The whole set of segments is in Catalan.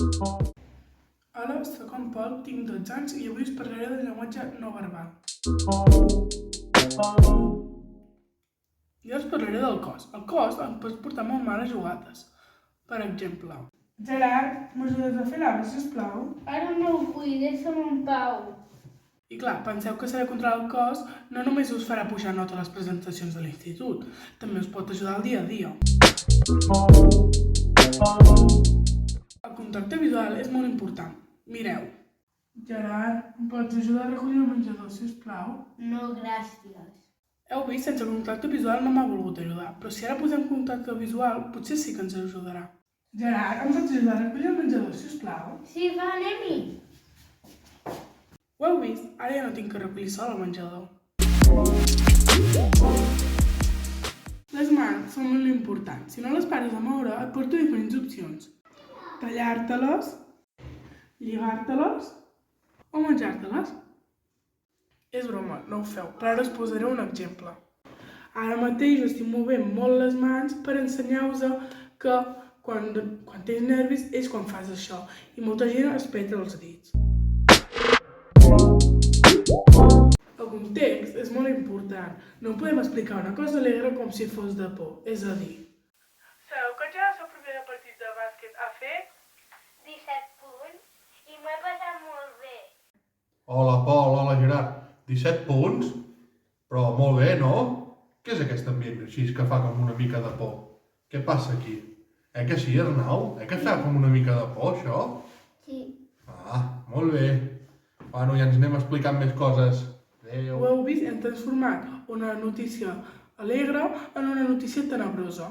Hola, soc en Pol, tinc 12 anys i avui us parlaré del llenguatge no verbal. Jo us parlaré del cos. El cos em pot portar molt males jugades. Per exemple, Gerard, m'ajudes a fer l'arbre, sisplau? Ara no ho vull, deixa'm en pau. I clar, penseu que saber controlar el cos no només us farà pujar nota a les presentacions de l'institut, també us pot ajudar al dia a dia. El contacte visual és molt important. Mireu. Gerard, em pots ajudar a recollir el menjador, sisplau? No, gràcies. Heu vist, sense contacte visual no m'ha volgut ajudar, però si ara posem contacte visual, potser sí que ens ajudarà. Gerard, em pots ajudar a recollir el menjador, sisplau? Sí, va, anem-hi. Ho heu vist? Ara ja no tinc que recollir sol el menjador. Les mans són molt importants. Si no les pares a moure, et porto diferents opcions. Tallar-te-les, lligar-te-les o menjar-te-les. És broma, no ho feu, però ara us posaré un exemple. Ara mateix estic movent molt les mans per ensenyar-vos que quan tens nervis és quan fas això i molta gent es peta els dits. El context és molt important. No podem explicar una cosa alegre com si fos de por, és a dir... Sabeu que ja és el primer partit de bàsquet ha fet? 17 punts i m'ho he passat molt bé. Hola, Pol, hola, Gerard. 17 punts? Però molt bé, no? Què és aquest ambient així que fa com una mica de por? Què passa aquí? Que sí, Arnau? Que fa com una mica de por, això? Sí. Ah, molt bé. Bueno, ja ens anem explicant més coses. Adéu. Ho heu vist? Hem transformat una notícia alegre en una notícia tenebrosa.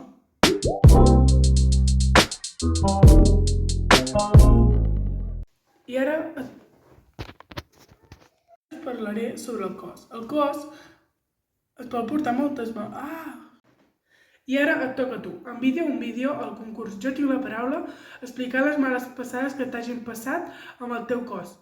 I ara us parlaré sobre el cos. El cos es pot portar moltes... I ara et toca a tu. Envia un vídeo al concurs Jo tinc la paraula explicant les males passades que t'hagin passat amb el teu cos.